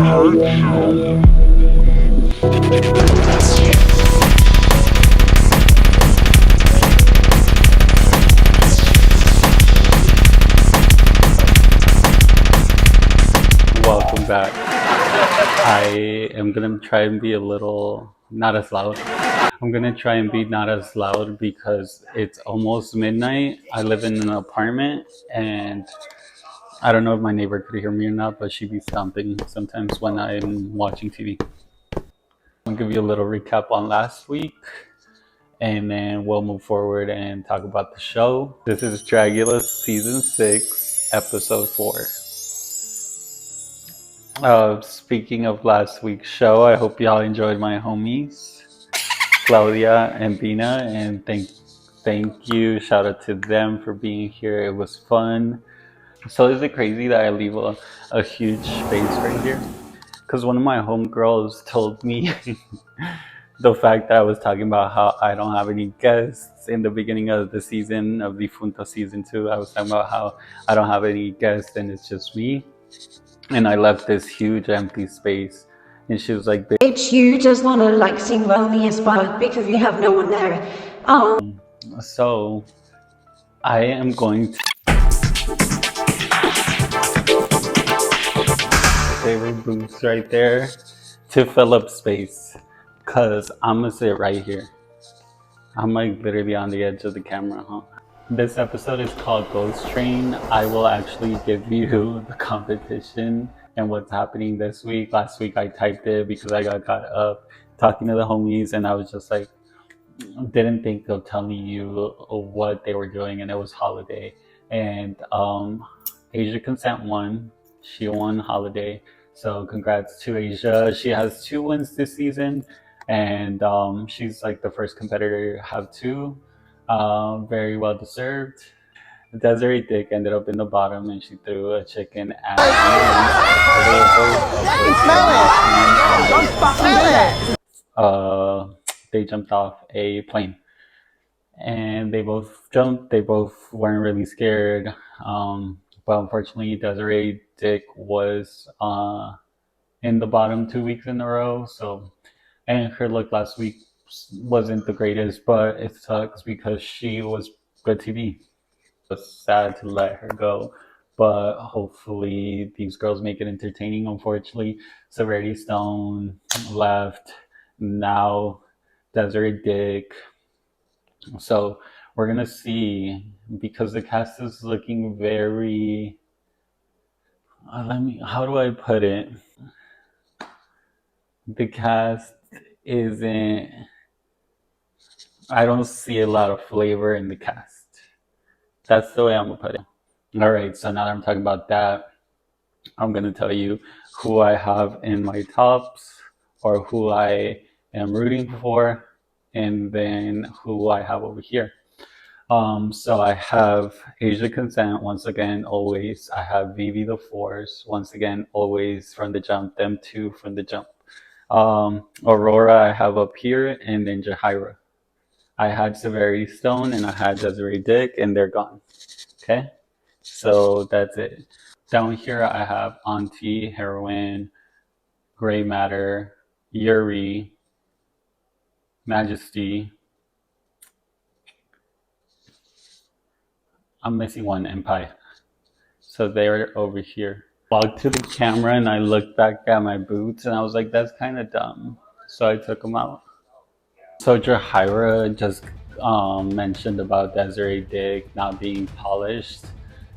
Welcome back. I am gonna try and be a little not as loud. I'm gonna try and be not as loud because it's almost midnight. I live in an apartment and I don't know if my neighbor could hear me or not, but she be stomping sometimes when I'm watching TV. I'll give you a little recap on last week and then we'll move forward and talk about the show. This is Dragula season 6, episode 4. Speaking of last week's show, I hope y'all enjoyed my homies, Claudia and Bina, and thank you. Shout out to them for being here. It was fun. So is it crazy that I leave a huge space right here? Because one of my homegirls told me the fact that I was talking about how I don't have any guests in the beginning of the season of Difuntoz season 2. I was talking about how I don't have any guests and it's just me. And I left this huge empty space. And she was like, bitch, you just want to like sing lonely as fuck because you have no one there. So I am going to favorite booths right there to fill up space because I'm gonna sit right here. I'm like literally on the edge of the camera, huh? This episode is called Ghost Train. I will actually give you the competition and what's happening this week. Last week I typed it because I got caught up talking to the homies and I was just like, didn't think of telling you what they were doing, and it was Holiday. And Asia Consent won. She won Holiday. So congrats to Asia. She has 2 wins this season and she's like the first competitor to have 2. Very well deserved. Desiree Dick ended up in the bottom and she threw a chicken at they jumped off a plane and they both jumped. They both weren't really scared. But unfortunately Desiree Dick was in the bottom 2 weeks in a row. So, and her look last week wasn't the greatest, but it sucks because she was good TV. It was sad to let her go, but hopefully these girls make it entertaining. Unfortunately, Severity Stone left. Now Desiree Dick. So we're gonna see, because the cast is looking very how do I put it? The cast isn't, I don't see a lot of flavor in the cast. That's the way I'm gonna put it. All right, so now that I'm talking about that, I'm gonna tell you who I have in my tops or who I am rooting for, and then who I have over here. So I have Asia Consent once again, always. I have Vivi the Force once again, always from the jump. Them 2 from the jump. Aurora I have up here, and then Jahira. I had Severity Stone and I had Desiree Dick, and they're gone. Okay, so that's it. Down here I have Auntie, Heroine, Gray Matter, Yuri, Majesty. I'm missing one, Empire. So they're over here. Walked to the camera and I looked back at my boots and I was like, that's kind of dumb. So I took them out. So Jahira just mentioned about Desiree Dick not being polished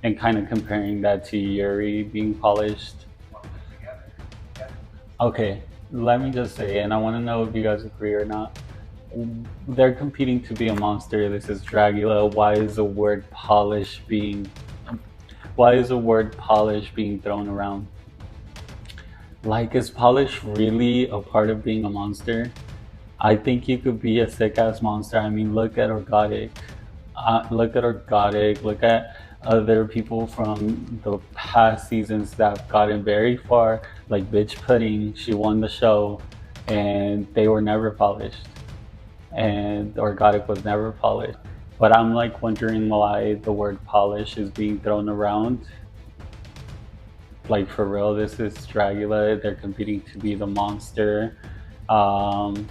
and kind of comparing that to Yuri being polished. Okay, let me just say, and I want to know if you guys agree or not. They're competing to be a monster. This is Dragula. Why is the word polish being thrown around? Like, is polish really a part of being a monster? I think you could be a sick ass monster. I mean, look at Orgotic. Look at other people from the past seasons that have gotten very far, like Bitch Pudding. She won the show and they were never polished. And Orgotic was never polished. But I'm like wondering why the word polish is being thrown around. Like for real, this is Dragula. They're competing to be the monster. Um,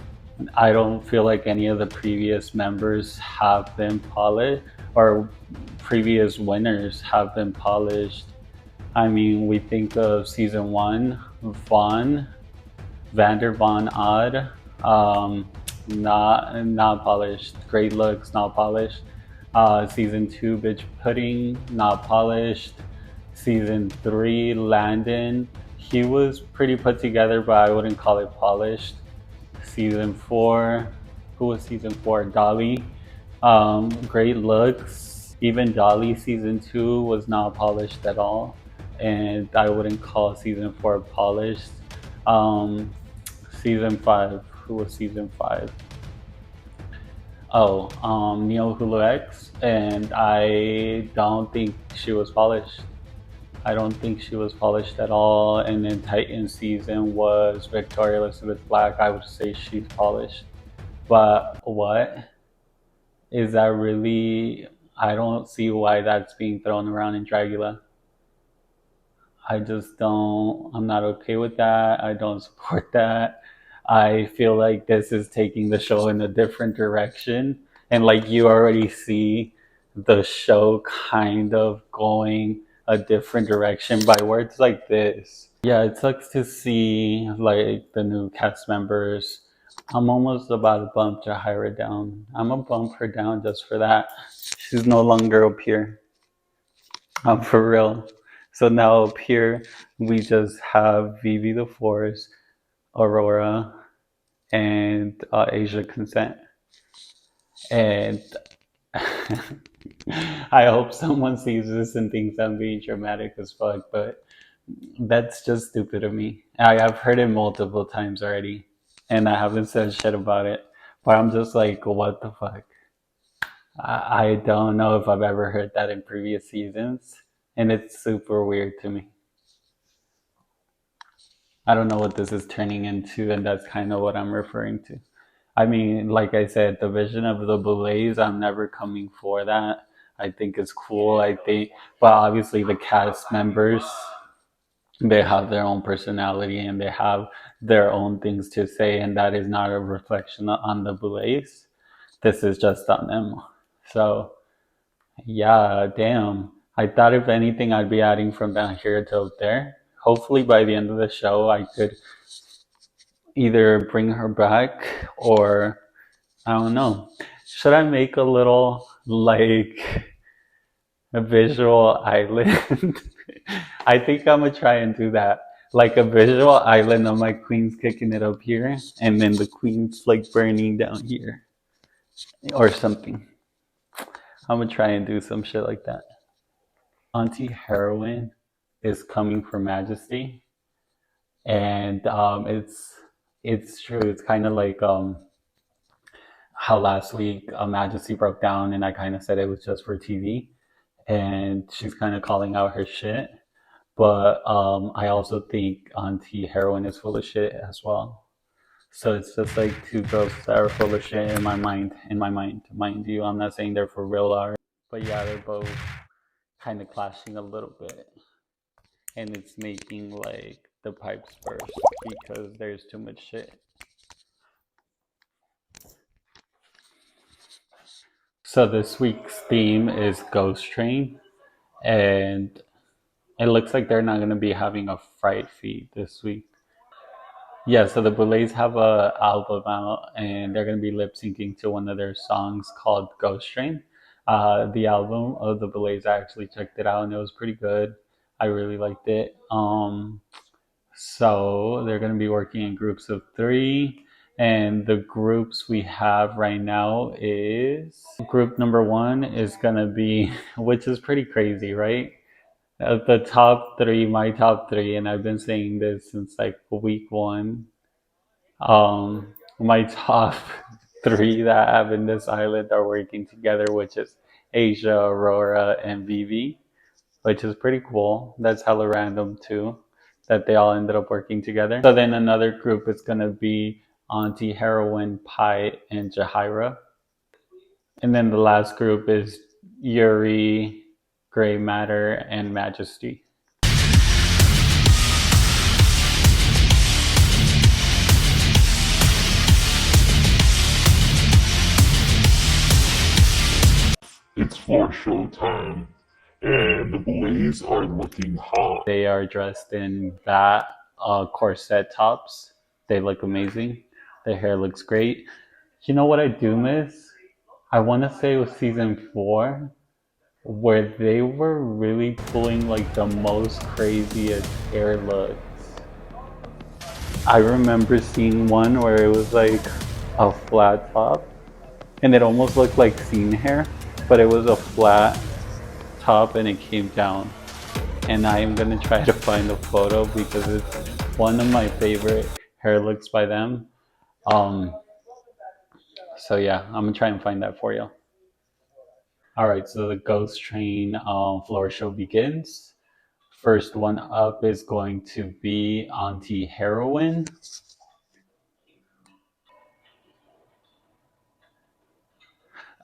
I don't feel like any of the previous members have been polished, or previous winners have been polished. I mean, we think of season one, Vaughn, Vander Von Odd, not polished. Great looks, not polished. Season two, Bitch Pudding, not polished. Season three, Landon, he was pretty put together, but I wouldn't call it polished. Season four, who was season four? Dolly, great looks. Even Dolly season two was not polished at all, and I wouldn't call season four polished. Um, Season five, who was season five? Oh, Neo Hulu X, and I don't think she was polished. I don't think she was polished at all. And then Titan season was Victoria Elizabeth Black. I would say she's polished. But what is that really? I don't see why that's being thrown around in Dragula. I just don't, I'm not okay with that. I don't support that. I feel like this is taking the show in a different direction. And like you already see the show kind of going a different direction by words like this. Yeah, it sucks to see like the new cast members. I'm almost about to bump Jahira down. I'm gonna bump her down just for that. She's no longer up here. For real. So now up here, we just have Vivi the Force, Aurora, and Asia Consent. And I hope someone sees this and thinks I'm being dramatic as fuck, but that's just stupid of me. I've heard it multiple times already, and I haven't said shit about it. But I'm just like, what the fuck? I don't know if I've ever heard that in previous seasons, and it's super weird to me. I don't know what this is turning into, and that's kind of what I'm referring to. I mean, like I said, the vision of the ballets, I'm never coming for that. I think it's cool. I think, but obviously the cast members, they have their own personality and they have their own things to say, and that is not a reflection on the ballets. This is just on them. So yeah, damn. I thought if anything, I'd be adding from down here to up there. Hopefully, by the end of the show, I could either bring her back or I don't know. Should I make a little like a visual island? I think I'm gonna try and do that. Like a visual island of my queens kicking it up here, and then the queens like burning down here or something. I'm gonna try and do some shit like that. Auntie Heroine is coming for Majesty, and it's true. It's kind of like how last week Majesty broke down, and I kind of said it was just for TV, and she's kind of calling out her shit. But I also think Auntie Heroine is full of shit as well. So it's just like two girls that are full of shit in my mind. In my mind you. I'm not saying they're for real art, but yeah, they're both kind of clashing a little bit, and it's making like the pipes burst because there's too much shit. So this week's theme is Ghost Train, and it looks like they're not going to be having a fright feed this week. Yeah, so the Boulets have a album out, and they're going to be lip syncing to one of their songs called Ghost Train. The album of the Boulets, I actually checked it out, and it was pretty good. I really liked it. So they're going to be working in groups of three. And the groups we have right now is group number one is going to be, which is pretty crazy, right? The top three, my top three, and I've been saying this since like week one. My top three that I have in this island are working together, which is Asia, Aurora, and Vivi, which is pretty cool. That's hella random too, that they all ended up working together. So then another group is gonna be Auntie Heroine, Pi, and Jahira. And then the last group is Yuri, Gray Matter, and Majesty. It's for show time, and the boys are looking hot. They are dressed in that corset tops. They look amazing. Their hair looks great. You know what I do miss? I want to say it was season 4 where they were really pulling like the most craziest hair looks. I remember seeing one where it was like a flat top and it almost looked like scene hair, but it was a flat top and it came down. And I am gonna try to find a photo because it's one of my favorite hair looks by them. Um, so yeah, I'm gonna try and find that for you. All right, so the Ghost Train floor show begins. First one up is going to be Auntie Heroine.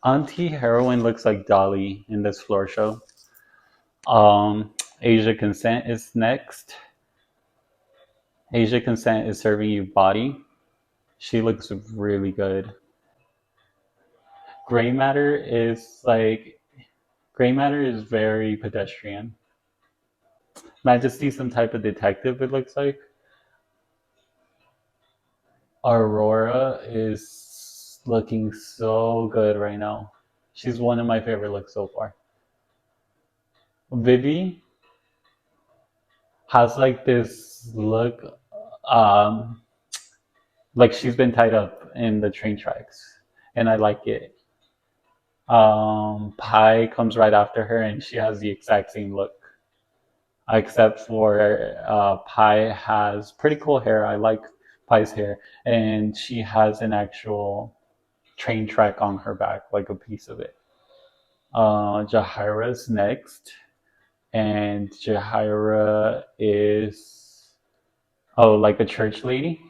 Auntie Heroine looks like Dolly in this floor show. Asia Consent is next. Asia Consent is serving you body. She looks really good. Gray Matter is like Gray Matter is very pedestrian. Majesty, some type of detective. It looks like Aurora is looking so good right now. She's one of my favorite looks so far. Vivi has like this look, um, like she's been tied up in the train tracks, and I like it. Pi comes right after her, and she has the exact same look, except for Pi has pretty cool hair. I like Pi's hair, and she has an actual train track on her back, like a piece of it. Jahira's next, and Jahira is like a church lady.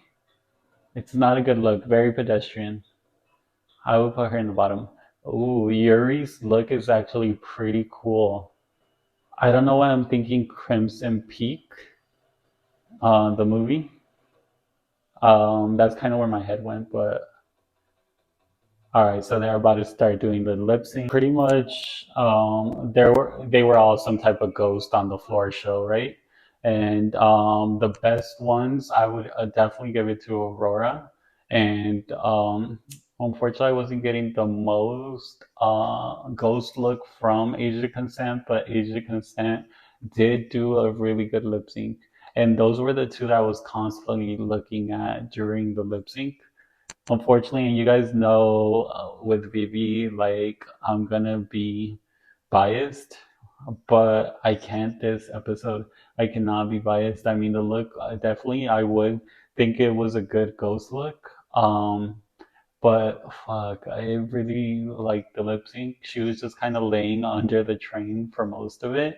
It's not a good look, very pedestrian. I would put her in the bottom. Ooh, Yuri's look is actually pretty cool. I don't know why I'm thinking Crimson Peak, the movie. That's kind of where my head went, but all right, so they're about to start doing the lip sync. Pretty much, they were all some type of ghost on the floor show, right? And the best ones, I would definitely give it to Aurora. And unfortunately, I wasn't getting the most ghost look from Asia Consent, but Asia Consent did do a really good lip sync. And those were the two that I was constantly looking at during the lip sync. Unfortunately, you guys know with Vivi, like I'm gonna be biased, but I can't this episode. I cannot be biased. I mean, the look definitely, I would think it was a good ghost look. But fuck, I really like the lip sync. She was just kind of laying under the train for most of it.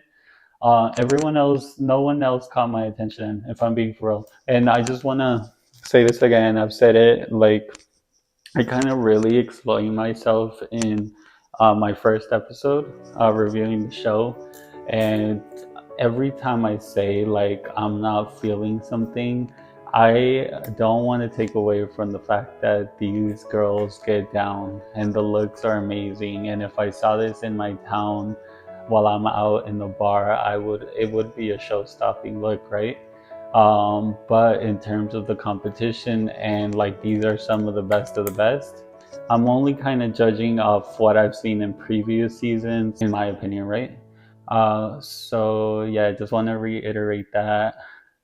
Everyone else, no one else caught my attention, if I'm being for real. And I just wanna say this again. I've said it like I kind of really explained myself in my first episode reviewing the show, and every time I say like I'm not feeling something, I don't want to take away from the fact that these girls get down and the looks are amazing. And if I saw this in my town while I'm out in the bar, I would it would be a show-stopping look, right? But in terms of the competition and like these are some of the best, I'm only kind of judging off what I've seen in previous seasons, in my opinion, right? So yeah, I just want to reiterate that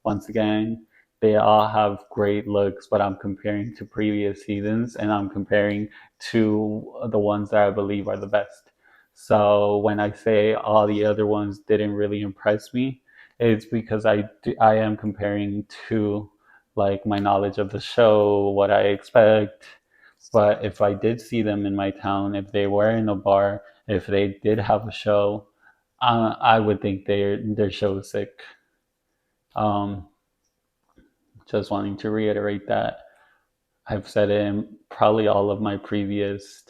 once again. They all have great looks, but I'm comparing to previous seasons and I'm comparing to the ones that I believe are the best. So when I say all the other ones didn't really impress me, it's because I am comparing to like my knowledge of the show, what I expect. But if I did see them in my town, if they were in a bar, if they did have a show, I would think their show is sick. Um, just wanting to reiterate that I've said it in probably all of my previous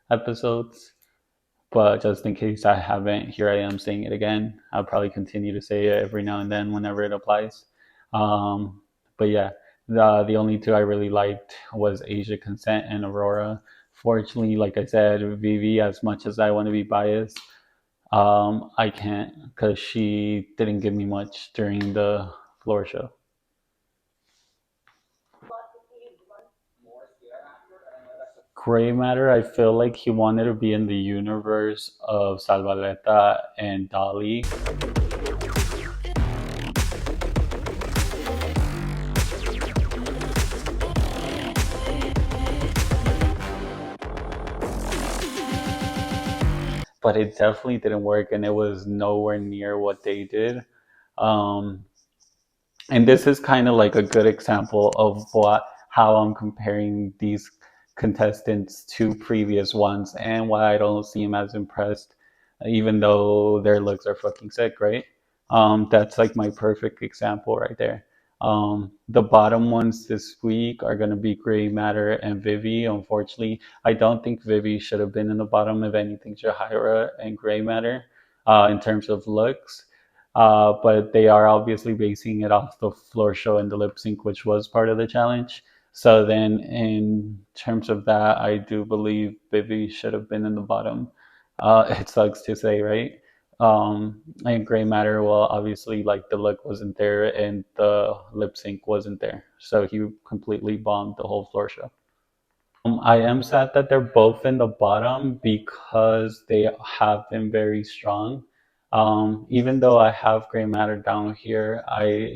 episodes, but just in case I haven't, here I am saying it again. I'll probably continue to say it every now and then whenever it applies. But yeah, the only two I really liked was Asia Consent and Aurora Fortunately, like I said, Vivi, as much as I want to be biased, I can't because she didn't give me much during the floor show. Gray Matter, I feel like he wanted to be in the universe of Salvaleta and Dolly. But it definitely didn't work, and it was nowhere near what they did. Um, and this is kind of like a good example of what how I'm comparing these contestants to previous ones and why I don't seem as impressed, even though their looks are fucking sick, right? That's like my perfect example right there. The bottom ones this week are going to be Gray Matter and Vivi. Unfortunately, I don't think Vivi should have been in the bottom. If anything, Jahira and Gray Matter in terms of looks. But they are obviously basing it off the floor show and the lip sync, which was part of the challenge. So then, in terms of that, I do believe Vivi should have been in the bottom. It sucks to say, right? And Gray Matter, well, obviously, like the look wasn't there and the lip sync wasn't there, so he completely bombed the whole floor show. I am sad that they're both in the bottom because they have been very strong. Even though I have Gray Matter down here,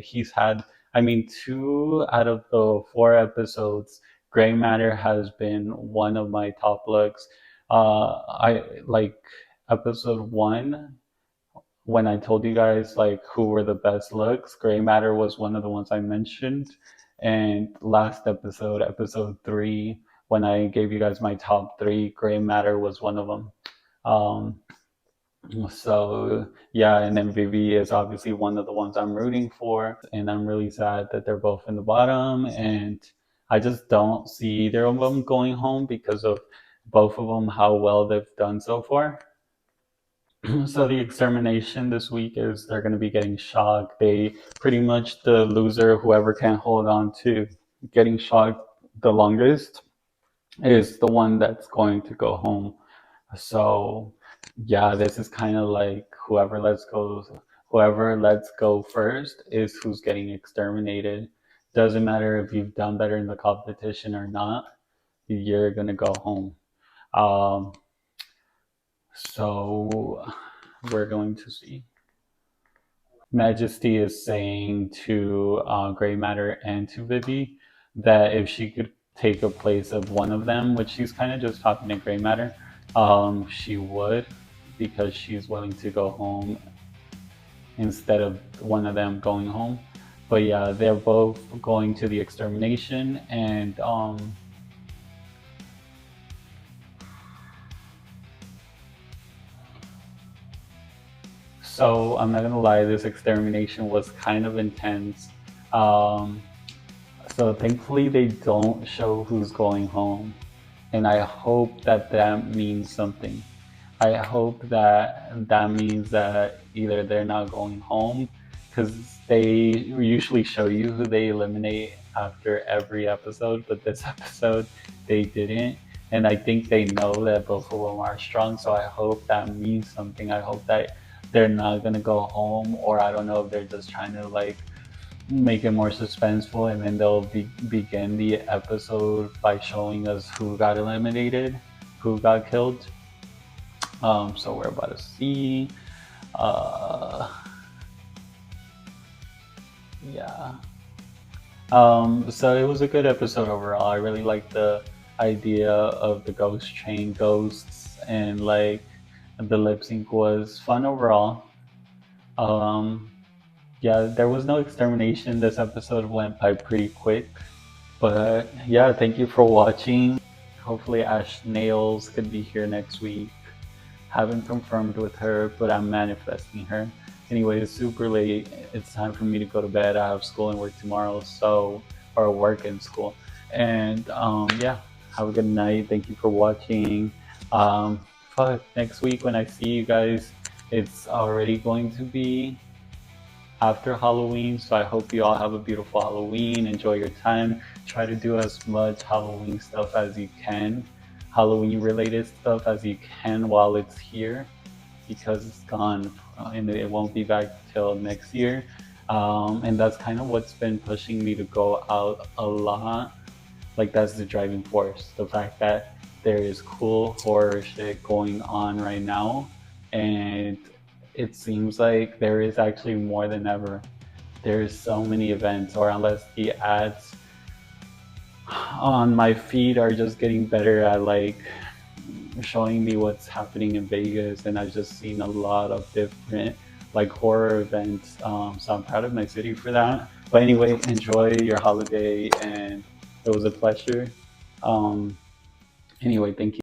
he's had, I mean, two out of the four episodes, Gray Matter has been one of my top looks. I like episode one when I told you guys like who were the best looks. Gray Matter was one of the ones I mentioned, and last episode, episode three, when I gave you guys my top three, Gray Matter was one of them. Um, so yeah, and MVP is obviously one of the ones I'm rooting for, and I'm really sad that they're both in the bottom, and I just don't see either of them going home because of both of them how well they've done so far. So the extermination this week is they're going to be getting shocked. They pretty much the loser, whoever can hold on to getting shocked the longest, is the one that's going to go home. So yeah, this is kind of like whoever lets go first is who's getting exterminated. Doesn't matter if you've done better in the competition or not, you're gonna go home. Um, so we're going to see. Majesty is saying to Grey Matter and to Vivi that if she could take a place of one of them, which she's kind of just talking to Grey Matter, she would because she's willing to go home instead of one of them going home. But yeah, they're both going to the extermination, and so I'm not gonna lie, this extermination was kind of intense. Um, So thankfully they don't show who's going home, and I hope that that means something. I hope that that means that either they're not going home, because they usually show you who they eliminate after every episode, but this episode they didn't, and I think they know that both of them are strong. So I hope that means something. I hope that they're not gonna go home, or I don't know if they're just trying to like make it more suspenseful, and then they'll begin the episode by showing us who got eliminated, who got killed. So we're about to see. Uh, yeah. So it was a good episode overall. I really liked the idea of the ghost train ghosts, and like the lip sync was fun overall. Um, yeah, there was no extermination. This episode went by pretty quick. But yeah, thank you for watching. Hopefully, Ash Nails could be here next week. Haven't confirmed with her, but I'm manifesting her. Anyway, it's super late. It's time for me to go to bed. I have school and work tomorrow, or work and school. And yeah, have a good night. Thank you for watching. Um, next week when I see you guys, it's already going to be after Halloween. So I hope you all have a beautiful Halloween. Enjoy your time. Try to do as much Halloween stuff as you can. Halloween related stuff as you can while it's here, because it's gone and it won't be back till next year. And that's kind of what's been pushing me to go out a lot. Like, that's the driving force, the fact that there is cool horror shit going on right now, and it seems like there is actually more than ever. There's so many events, or unless the ads on my feed are just getting better at like showing me what's happening in Vegas, and I've just seen a lot of different like horror events. So I'm proud of my city for that. But anyway, enjoy your holiday, and it was a pleasure. Um, anyway, thank you.